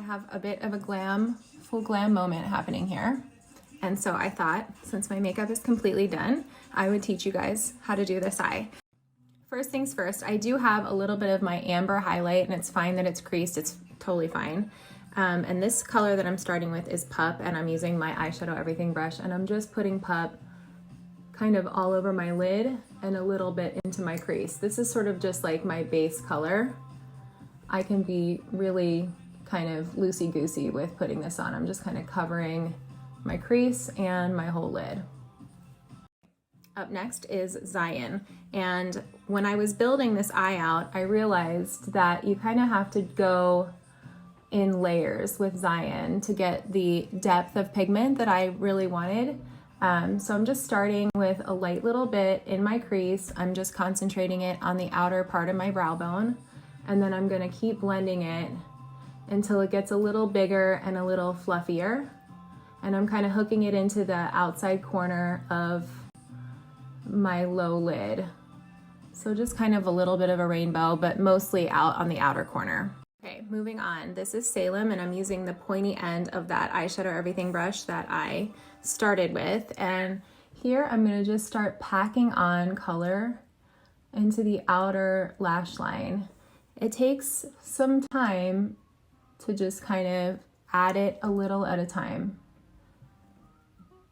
have a bit of a full glam moment happening here. And so I thought, since my makeup is completely done, I would teach you guys how to do this eye. First things first, I do have a little bit of my amber highlight, and it's fine that it's creased, it's totally fine. And this color that I'm starting with is Pup, and I'm using my eyeshadow everything brush, and I'm just putting Pup kind of all over my lid and a little bit into my crease. This is sort of just like my base color. I can be really kind of loosey-goosey with putting this on. I'm just kind of covering my crease and my whole lid. Up next is Zion. And when I was building this eye out, I realized that you kind of have to go in layers with Zion to get the depth of pigment that I really wanted. So I'm just starting with a light little bit in my crease. I'm just concentrating it on the outer part of my brow bone. And then I'm gonna keep blending it until it gets a little bigger and a little fluffier. And I'm kind of hooking it into the outside corner of my low lid. So just kind of a little bit of a rainbow, but mostly out on the outer corner. Okay, moving on. This is Salem, and I'm using the pointy end of that eyeshadow everything brush that I started with. And here I'm gonna just start packing on color into the outer lash line. It takes some time to just kind of add it a little at a time.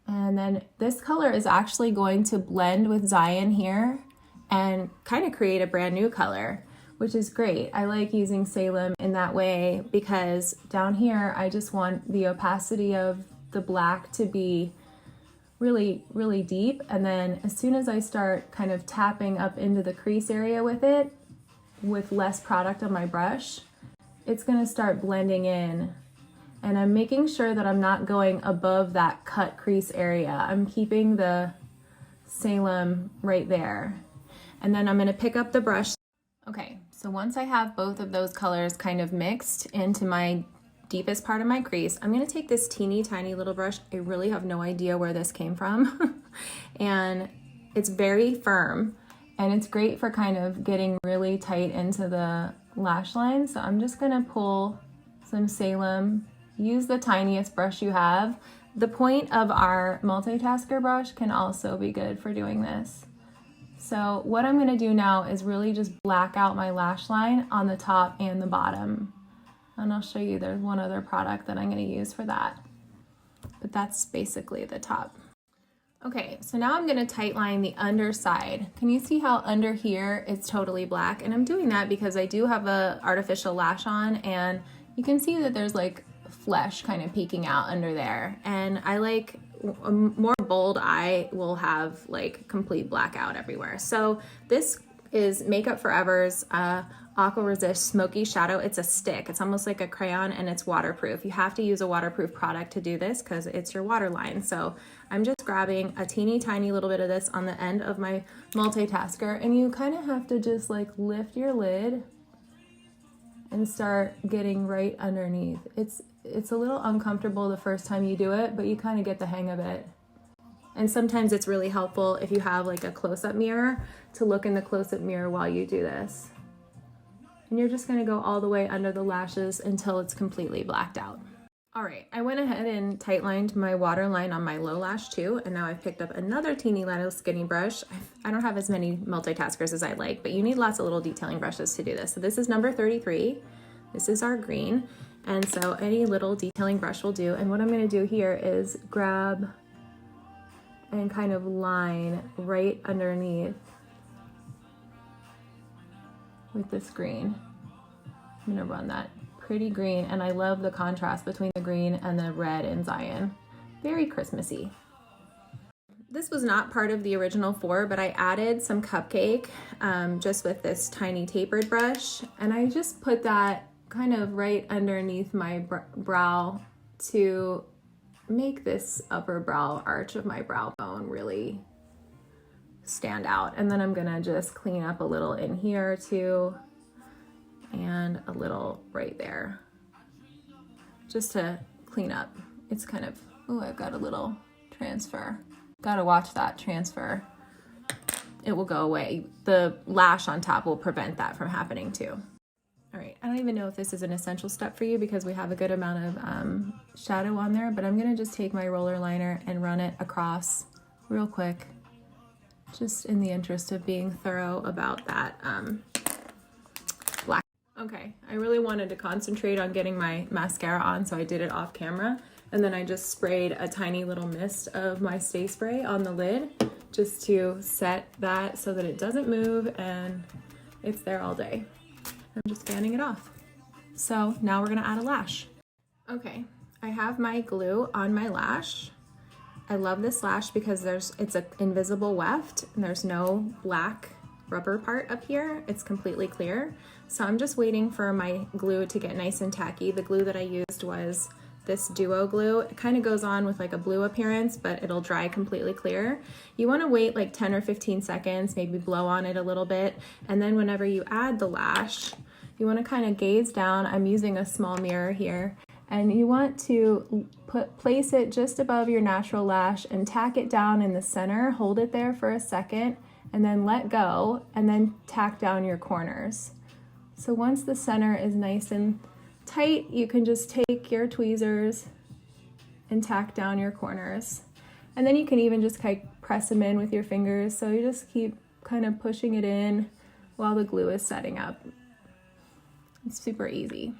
And then this color is actually going to blend with Zion here and kind of create a brand new color, which is great. I like using Salem in that way because down here, I just want the opacity of the black to be really, really deep. And then as soon as I start kind of tapping up into the crease area with it, with less product on my brush, it's gonna start blending in. And I'm making sure that I'm not going above that cut crease area. I'm keeping the Salem right there. And then I'm gonna pick up the brush. Okay, so once I have both of those colors kind of mixed into my deepest part of my crease, I'm gonna take this teeny tiny little brush. I really have no idea where this came from. And it's very firm. And it's great for kind of getting really tight into the lash line. So I'm just gonna pull some Salem, use the tiniest brush you have. The point of our multitasker brush can also be good for doing this. So what I'm gonna do now is really just black out my lash line on the top and the bottom. And I'll show you, there's one other product that I'm gonna use for that. But that's basically the top. Okay, so now I'm gonna tightline the underside. Can you see how under here it's totally black? And I'm doing that because I do have a artificial lash on, and you can see that there's like flesh kind of peeking out under there. And I like a more bold eye will have like complete blackout everywhere. So this is Makeup Forever's Aqua Resist Smoky Shadow. It's a stick. It's almost like a crayon, and it's waterproof. You have to use a waterproof product to do this because it's your waterline. So I'm just grabbing a teeny tiny little bit of this on the end of my multitasker, and you kind of have to just like lift your lid and start getting right underneath. It's a little uncomfortable the first time you do it, but you kind of get the hang of it. And sometimes it's really helpful if you have like a close-up mirror to look in the close-up mirror while you do this. And you're just gonna go all the way under the lashes until it's completely blacked out. All right, I went ahead and tightlined my waterline on my low lash too, and now I've picked up another teeny little skinny brush. I don't have as many multitaskers as I like, but you need lots of little detailing brushes to do this. So this is number 33. This is our green. And so any little detailing brush will do. And what I'm gonna do here is grab and kind of line right underneath with this green. I'm gonna run that pretty green, and I love the contrast between the green and the red in Zion. Very Christmassy. This was not part of the original 4, but I added some Cupcake just with this tiny tapered brush, and I just put that kind of right underneath my brow to make this upper brow arch of my brow bone really stand out. And then I'm gonna just clean up a little in here too, and a little right there, just to clean up. It's kind of, oh, I've got a little transfer. Gotta watch that transfer. It will go away. The lash on top will prevent that from happening too. All right, and don't even know if this is an essential step for you because we have a good amount of shadow on there, but I'm gonna just take my roller liner and run it across real quick, just in the interest of being thorough about that black. Okay, I really wanted to concentrate on getting my mascara on, so I did it off camera, and then I just sprayed a tiny little mist of my Stay Spray on the lid just to set that so that it doesn't move and it's there all day. I'm just fanning it off. So now we're gonna add a lash. Okay, I have my glue on my lash. I love this lash because it's an invisible weft and there's no black rubber part up here. It's completely clear. So I'm just waiting for my glue to get nice and tacky. The glue that I used was this duo glue. It kind of goes on with like a blue appearance, but it'll dry completely clear. You want to wait like 10 or 15 seconds, maybe blow on it a little bit, and then whenever you add the lash, you want to kind of gaze down. I'm using a small mirror here, and you want to place it just above your natural lash and tack it down in the center. Hold it there for a second and then let go, and then tack down your corners. So once the center is nice and tight, you can just take your tweezers and tack down your corners. And then you can even just kind of press them in with your fingers. So you just keep kind of pushing it in while the glue is setting up. It's super easy.